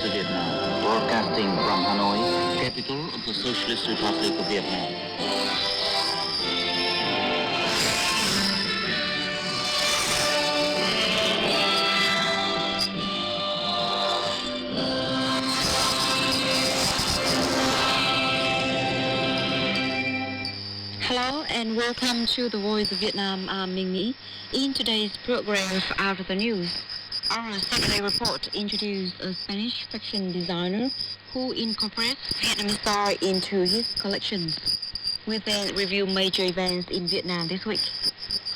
of Vietnam, broadcasting from Hanoi, capital of the Socialist Republic of Vietnam. Hello and welcome to the Voice of Vietnam. I'm Minh Mỹ. In today's program of After the News, our Saturday report introduced a Spanish fashion designer who incorporates Vietnamese style into his collections. We then review major events in Vietnam this week.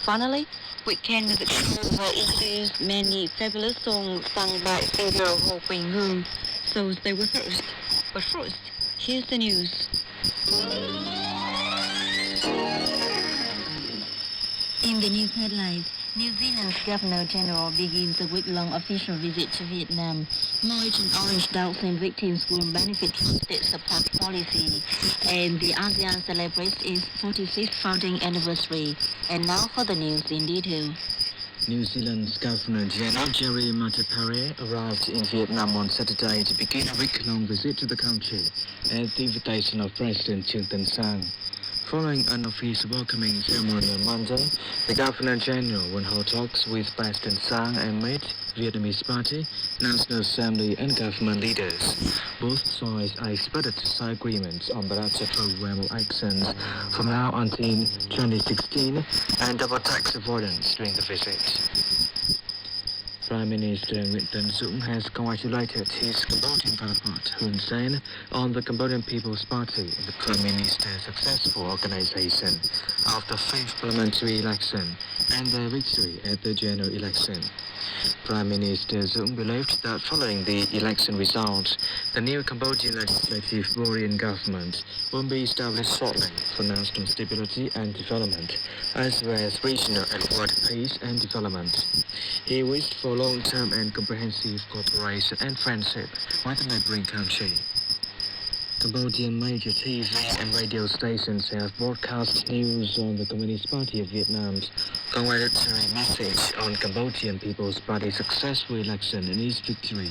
Finally, weekend music show will introduce many fabulous songs sung by singer Ho Quỳnh Hương, so stay with us. But first, here's the news. In the news headlines, New Zealand's Governor-General begins a week-long official visit to Vietnam. More Agent Orange dioxin victims will benefit from state support policy. And the ASEAN celebrates its 46th founding anniversary. And now for the news in detail. New Zealand's Governor-General Jerry Matepare arrived in Vietnam on Saturday to begin a week-long visit to the country at the invitation of President Trương Tấn Sang. Following an official welcoming ceremony on Monday, the Governor-General will hold talks with President Sang and meet Vietnamese Party, National Assembly and government leaders. Both sides are expected to sign agreements on bilateral program of actions from now until 2016 and double tax avoidance during the visit. Prime Minister Nguyễn Tấn Dũng has congratulated his Cambodian counterpart Hun Sen on the Cambodian People's Party and the Prime Minister's successful organization of the 5th parliamentary election and their victory at the general election. Prime Minister Dũng believed that following the election results, the new Cambodian legislative body and government will be established shortly for national stability and development, as well as regional and world peace and development. He wished for long-term and comprehensive cooperation and friendship with the neighboring country. Cambodian major TV and radio stations have broadcast news on the Communist Party of Vietnam's congratulatory message on Cambodian People's Party's successful election and its victory.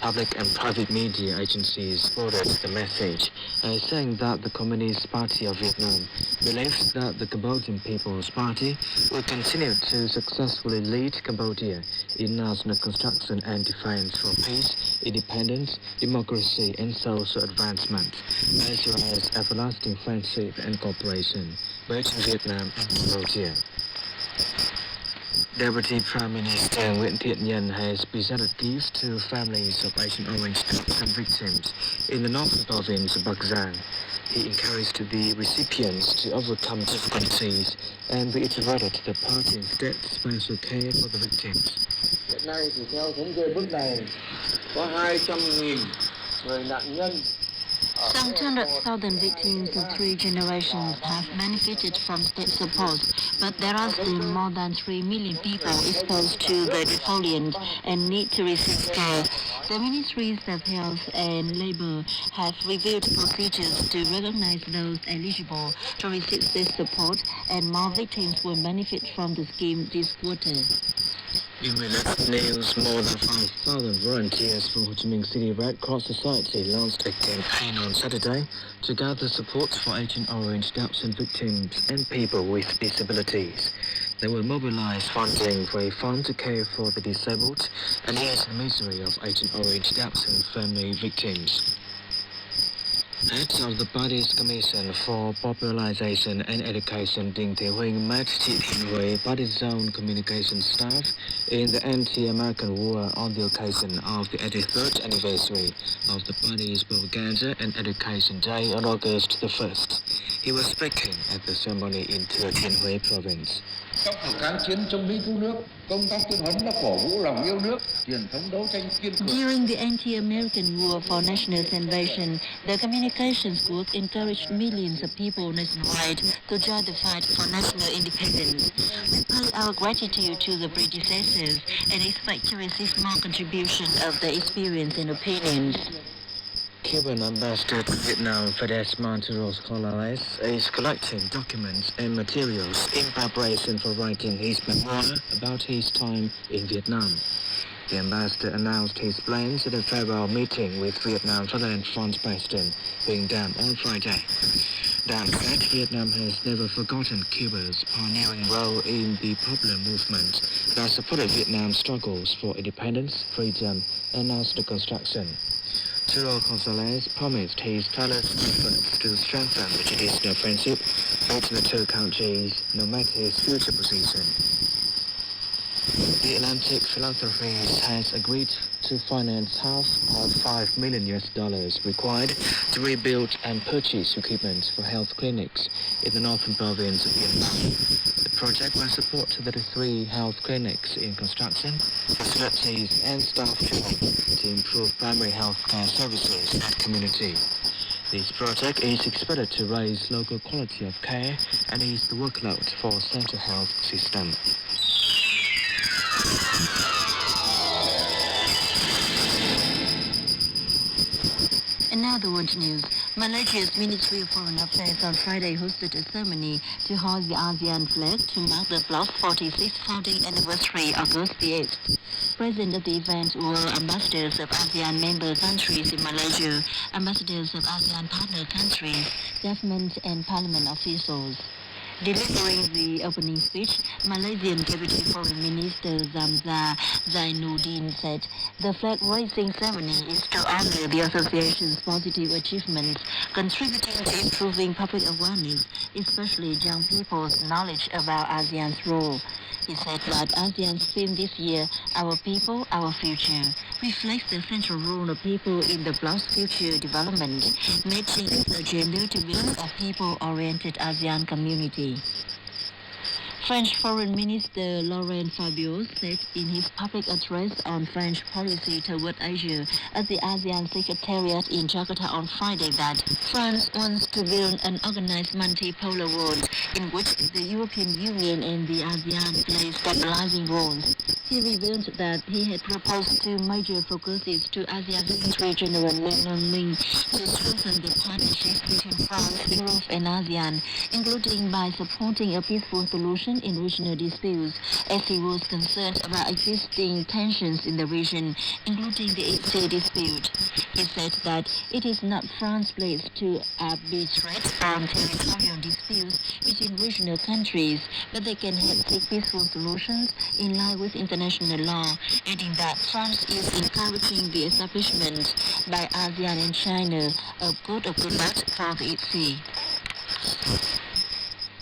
Public and private media agencies quoted the message as saying that the Communist Party of Vietnam believes that the Cambodian People's Party will continue to successfully lead Cambodia in national construction and defense for peace, independence, democracy and social advancement, as well as everlasting friendship and cooperation between Vietnam and Cambodia. Deputy Prime Minister Nguyễn Thiện Nhân has presented gifts to families of Agent Orange dioxin victims in the northern province of Bắc Giang. He encouraged the recipients to overcome difficulties and reiterated the party's steadfast special care for the victims. Hiện nay thì theo thống kê bước này có 200.000 người nạn nhân. Some 200,000 victims of 3 generations have benefited from state support, but there are still more than 3 million people exposed to the defoliant and need to receive care. The Ministries of Health and Labour have reviewed procedures to recognize those eligible to receive state support, and more victims will benefit from the scheme this quarter. In related news, more than 5,000 volunteers from Ho Chi Minh City Red Cross Society launched a campaign on Saturday to gather support for Agent Orange dioxin victims and people with disabilities. They will mobilize funding for a fund to care for the disabled and ease the misery of Agent Orange dioxin family victims. Heads of the party's Commission for Popularization and Education Dinh Thị Huỳnh met Chị Thiện Huệ, party's own communication staff, in the anti-American war on the occasion of the 83rd anniversary of the party's Propaganda and Education Day on August the 1st. He was speaking at the ceremony in Thừa Thiên Huế province. Trong cuộc kháng chiến chống Mỹ cứu nước, công tác tuyên huấn đã cổ vũ lòng yêu nước, truyền thống đấu tranh kiên cường. During the anti-American war for national salvation, the communications group encouraged millions of people nationwide to join the fight for national independence. We pay our gratitude to the predecessors and expect to receive more contribution of their experience and opinions. Cuban ambassador to Vietnam, Fidesz Monteros Corrales, is collecting documents and materials in preparation for writing his memoir about his time in Vietnam. The ambassador announced his plans at a farewell meeting with Vietnam Fatherland Front's president, Binh Dam, on Friday. Dam said Vietnam has never forgotten Cuba's pioneering role in the popular movement that supported Vietnam's struggles for independence, freedom, and national construction. Trudeau Gonzalez promised his tireless efforts to strengthen the traditional friendship between the two countries, no matter his future position. The Atlantic Philanthropies has agreed to finance half of $5 million required to rebuild and purchase equipment for health clinics in the northern province of Vietnam. The project will support 33 health clinics in construction, facilities and staff training to improve primary health care services and community. This project is expected to raise local quality of care and ease the workload for central health system. In other world news, Malaysia's Ministry of Foreign Affairs on Friday hosted a ceremony to hoist the ASEAN flag to mark the bloc's 46th founding anniversary, August the 8th. Present at the event were ambassadors of ASEAN member countries in Malaysia, ambassadors of ASEAN partner countries, government and parliament officials. Delivering the opening speech, Malaysian Deputy Foreign Minister Zamza Zainuddin said the flag-raising ceremony is to honor the association's positive achievements, contributing to improving public awareness, especially young people's knowledge about ASEAN's role. He said that ASEAN's theme this year, Our People, Our Future, reflects the central role of people in the bloc's future development, matching its agenda to build a people-oriented ASEAN community. French Foreign Minister Laurent Fabius said in his public address on French policy toward Asia at the ASEAN Secretariat in Jakarta on Friday that France wants to build an organized multipolar world in which the European Union and the ASEAN play stabilizing roles. He revealed that he had proposed two major focuses to ASEAN Secretary General Nguyen Minh to strengthen the partnership between France, Europe, and ASEAN, including by supporting a peaceful solution in regional disputes, as he was concerned about existing tensions in the region, including the East Sea dispute. He said that it is not France's place to arbitrate on territorial disputes between regional countries, but they can help seek peaceful solutions in line with international law, adding that France is encouraging the establishment by ASEAN and China of good conduct for the East Sea.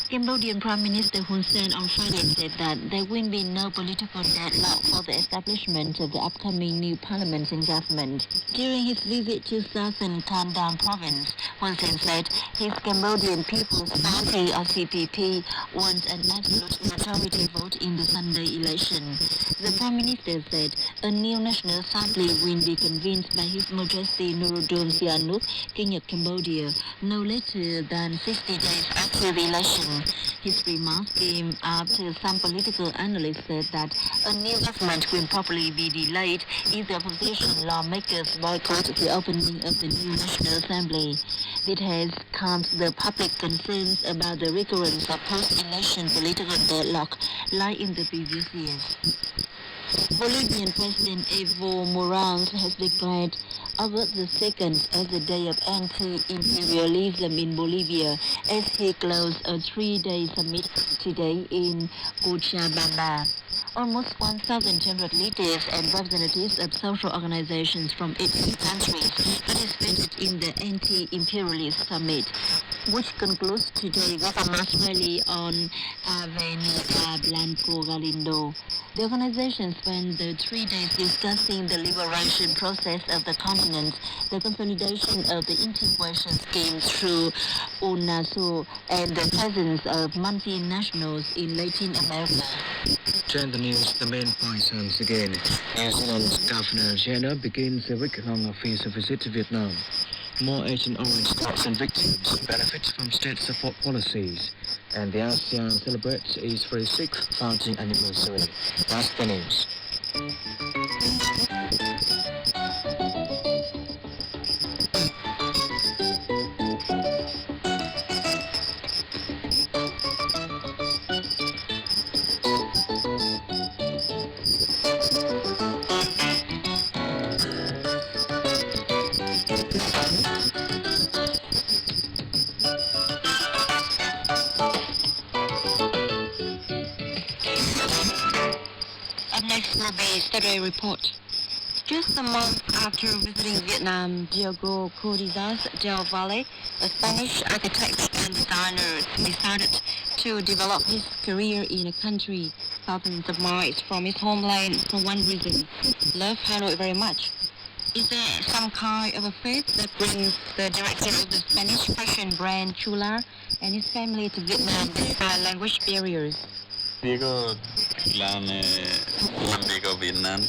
Cambodian Prime Minister Hun Sen on Friday said that there will be no political deadlock for the establishment of the upcoming new parliament and government. During his visit to southern Kandang province, Hun Sen said his Cambodian People's Party or CPP wants an absolute majority vote in the Sunday election. The Prime Minister said a new National Assembly will be convened by His Majesty Norodom Sihanouk, King of Cambodia, no later than 60 days after the election. His remarks came after some political analysts said that a new government will probably be delayed if the opposition lawmakers boycott the opening of the new National Assembly. It has calmed the public concerns about the recurrence of post-election political deadlock like in the previous years. Bolivian President Evo Morales has declared August the 2nd as the day of anti-imperialism in Bolivia as he closed a 3-day summit today in Cochabamba. Almost 1,200 leaders and representatives of social organizations from 80 countries participated in the anti-imperialist summit, which concludes today with a mass rally on Avenida Blanco Galindo. The organization spent the 3 days discussing the liberation process of the continent, the consolidation of the integration scheme through UNASUR, and the presence of multinationals in Latin America. During the news, the main points once again. New Zealand's Governor General begins a week-long official visit to Vietnam. More Agent Orange stocks and victims benefit from state support policies. And the ASEAN celebrates its 46th founding anniversary. That's the news. Saturday Report. Just a month after visiting Vietnam, Diego Codizas del Valle, a Spanish architect and designer, decided to develop his career in a country thousands of miles from his homeland for one reason: love Hanoi very much. Is there some kind of a fate that brings the director of the Spanish fashion brand Chula and his family to Vietnam despite language barriers? Diego Diego Vietnam.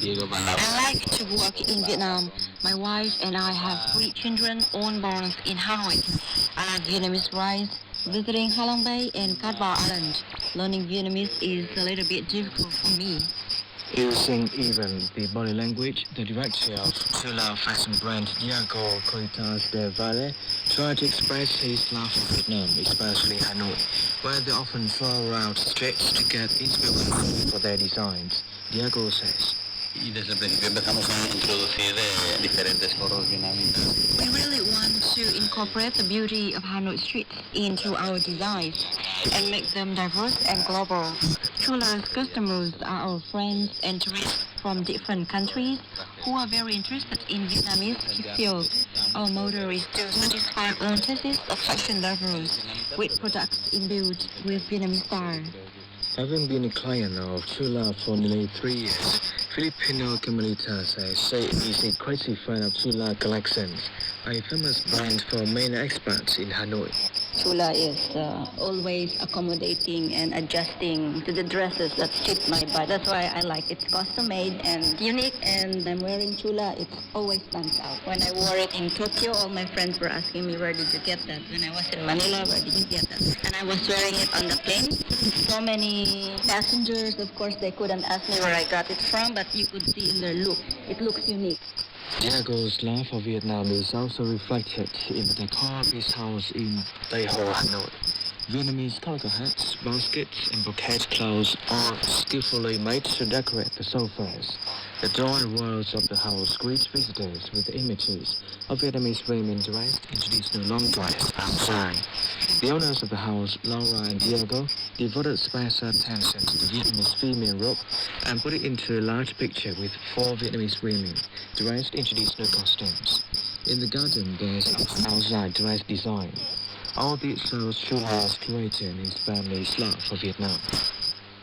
Diego I like to work in Vietnam. My wife and I have 3 children, all born in Hanoi. I like Vietnamese rice, visiting Ha Long Bay and Cat Ba Island. Learning Vietnamese is a little bit difficult for me. Using even the body language, the director of Chula fashion brand Diego Codizas del Valle tried to express his love for Vietnam, especially Hanoi, where they often travel around streets to get inspiration for their designs. Diego says, Y desde el principio empezamos a introducir diferentes foros dinámicos. We really want to incorporate the beauty of Hanoi streets into our designs and make them diverse and global. Chula's customers are our friends and tourists from different countries who are very interested in Vietnamese field. Our motto is to satisfy all tastes of fashion lovers with products imbued with Vietnamese style. having been a client of Chula for nearly 3 years, Filipino Carmelita says he's a crazy fan of Chula collections, a famous brand for many expats in Hanoi. Chula is always accommodating and adjusting to the dresses that fit my body. That's why I like it. It's custom made and unique, and I'm wearing Chula. It always stands out. When I wore it in Tokyo, all my friends were asking me, where did you get that? When I was in Manila, where did you get that? And I was wearing it on the plane. So many passengers, of course, they couldn't ask me where I got it from, but you could see in their look. It looks unique. Diego's love for Vietnam is also reflected in the decor of his house in Tây Hồ, Hanoi. Vietnamese calico hats, baskets, and bouquet clothes are skillfully made to decorate the sofas. The door and walls of the house greet visitors with images of Vietnamese women dressed in traditional long dress outside. The owners of the house, Laura and Diego, devoted special attention to the Vietnamese female robe and put it into a large picture with 4 Vietnamese women dressed in traditional costumes. In the garden, there's outside dress design. All these shows Chula's created his family's love for Vietnam.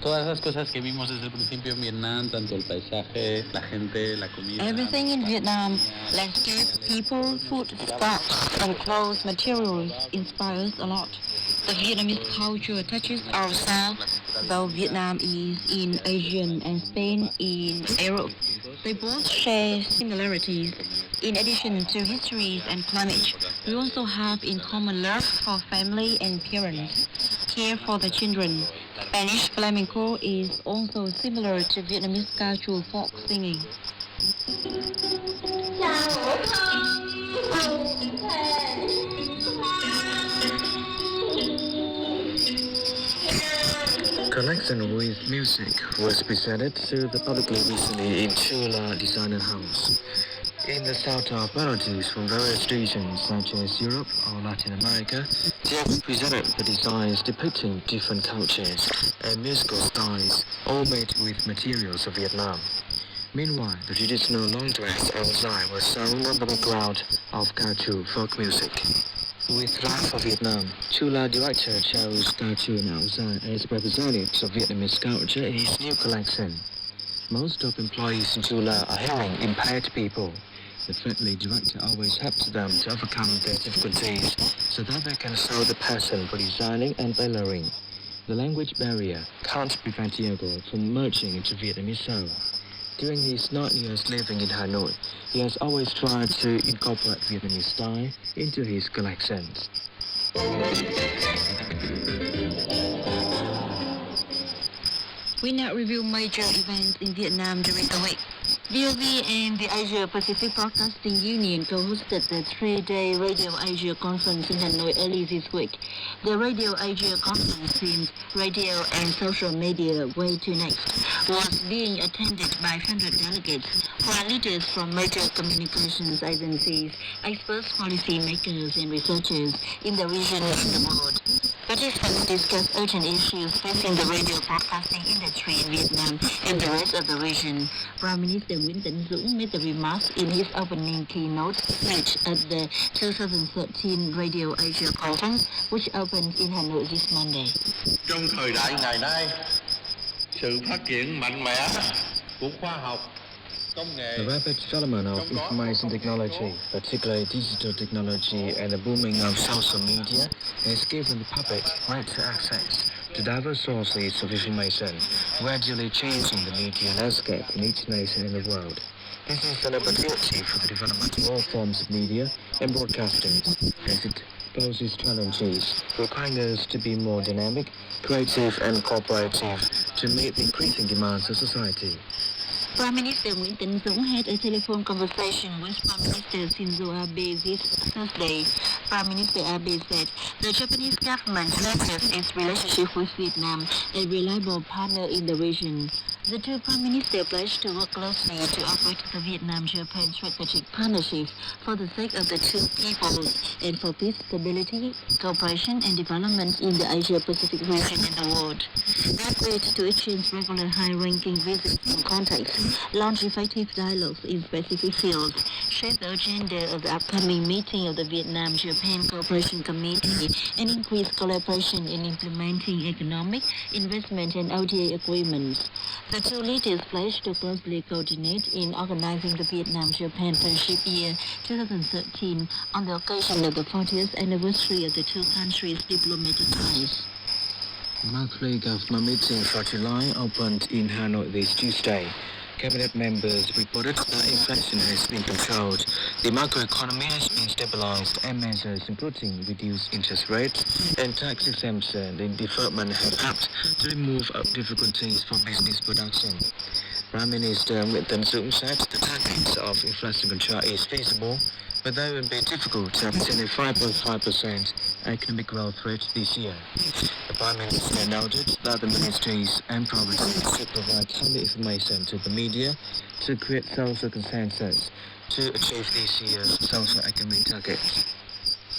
Todas esas cosas que vimos desde el principio en Vietnam, tanto el paisaje, la gente, la comida. Everything in Vietnam, landscape, people, food, stuff, and clothes materials inspires a lot. The Vietnamese culture touches our south, though Vietnam is in Asian and Spain in Europe. They both share similarities. In addition to histories and climate, we also have in common love for family and parents, care for the children. Spanish flamenco is also similar to Vietnamese cultural folk singing. Connection with music was presented to the public recently in Chula Designer House. In the south of relatives from various regions such as Europe or Latin America, Jeff presented the designs depicting different cultures and musical styles, all made with materials of Vietnam. Meanwhile, the traditional long dress outside was sung on the background of cultural folk music. With love for Vietnam, Chula director chose Culture and Outside as representatives of Vietnamese culture in his new collection. Most of employees in Chula are hearing impaired people. The friendly director always helps them to overcome their difficulties so that they can show the passion for designing and tailoring. The language barrier can't prevent Diego from merging into Vietnamese soul. During his 9 years living in Hanoi, he has always tried to incorporate Vietnamese style into his collections. We now review major events in Vietnam during the week. VOV and the Asia Pacific Broadcasting Union co-hosted the three-day Radio Asia Conference in Hanoi early this week. The Radio Asia Conference themed Radio and Social Media Way to Next was being attended by 100 delegates who are leaders from major communications agencies, experts, policy makers and researchers in the region and the world. Participants discussed urgent issues facing the radio broadcasting industry in Vietnam and the rest of the region. Prime Minister Nguyễn Tấn Dũng made the remarks in his opening keynote speech at the 2013 Radio Asia Conference, which opened in Hanoi this Monday. Trong thời đại ngày nay, sự phát triển mạnh mẽ của khoa học, công nghệ. The rapid development of information technology, particularly digital technology, and the booming of social media has given the public greater access to diverse sources of information, gradually changing the media landscape in each nation in the world. This is an opportunity for the development of all forms of media and broadcasting, as it poses challenges, requiring us to be more dynamic, creative, and cooperative to meet the increasing demands of society. Prime Minister Nguyễn Tấn Dũng had a telephone conversation with Prime Minister Shinzo Abe this Thursday. Prime Minister Abe said the Japanese government values its relationship with Vietnam, a reliable partner in the region. The two Prime Ministers pledged to work closely to operate the Vietnam-Japan Strategic Partnership for the sake of the two peoples and for peace, stability, cooperation and development in the Asia-Pacific region and the world. They agreed to exchange regular high-ranking visits and contacts, launch effective dialogues in specific fields, shape the agenda of the upcoming meeting of the Vietnam-Japan Cooperation Committee, and increase collaboration in implementing economic, investment and ODA agreements. The two leaders pledged to closely coordinate in organizing the Vietnam-Japan Friendship Year 2013 on the occasion of the 40th anniversary of the two countries' diplomatic ties. The monthly government meeting for July opened in Hanoi this Tuesday. Cabinet members reported that inflation has been controlled, the macroeconomy has been stabilized, and measures including reduced interest rates and tax exemption and deferment have helped to remove difficulties for business production. Prime Minister Nguyễn Tấn Dũng said the target of inflation control is feasible, but that will be difficult to obtain a 5.5% economic growth rate this year. The Prime Minister noted that the ministries and provinces should provide timely information to the media to create social consensus to achieve this year's social economic targets.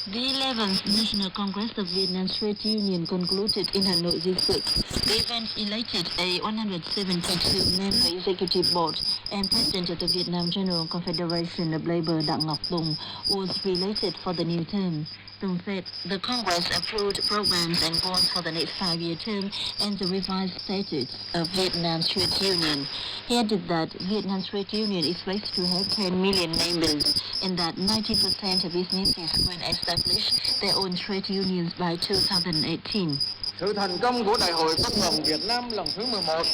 The 11th National Congress of Vietnam's Trade Union concluded in Hanoi this week. The event elected a 172-member executive board, and President of the Vietnam General Confederation of Labor Đặng Ngọc Tùng was re-elected for the new term. Tùng said the Congress approved programs and goals for the next 5-year term and the revised statutes of Vietnam's trade union. He added that Vietnam's trade union is expected to have 10 million members and that 90% of businesses will establish their own trade unions by 2018. Sự thành công của Đại hội Công đoàn Việt Nam lần thứ 11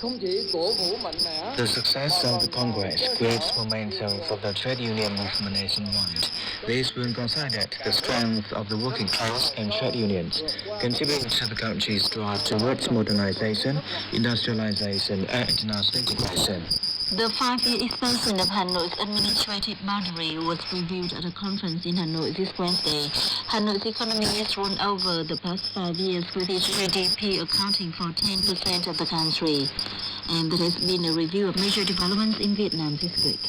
không chỉ cổ vũ mạnh mẽ. The success of the Congress creates momentum for the trade union movement nationwide. This will consolidate the strength of the working class and trade unions, contributing to the country's drive towards modernization, industrialization, and international integration. The 5-year expansion of Hanoi's administrative boundary was reviewed at a conference in Hanoi this Wednesday. Hanoi's economy has grown over the past 5 years, with its GDP accounting for 10% of the country. And there has been a review of major developments in Vietnam this week.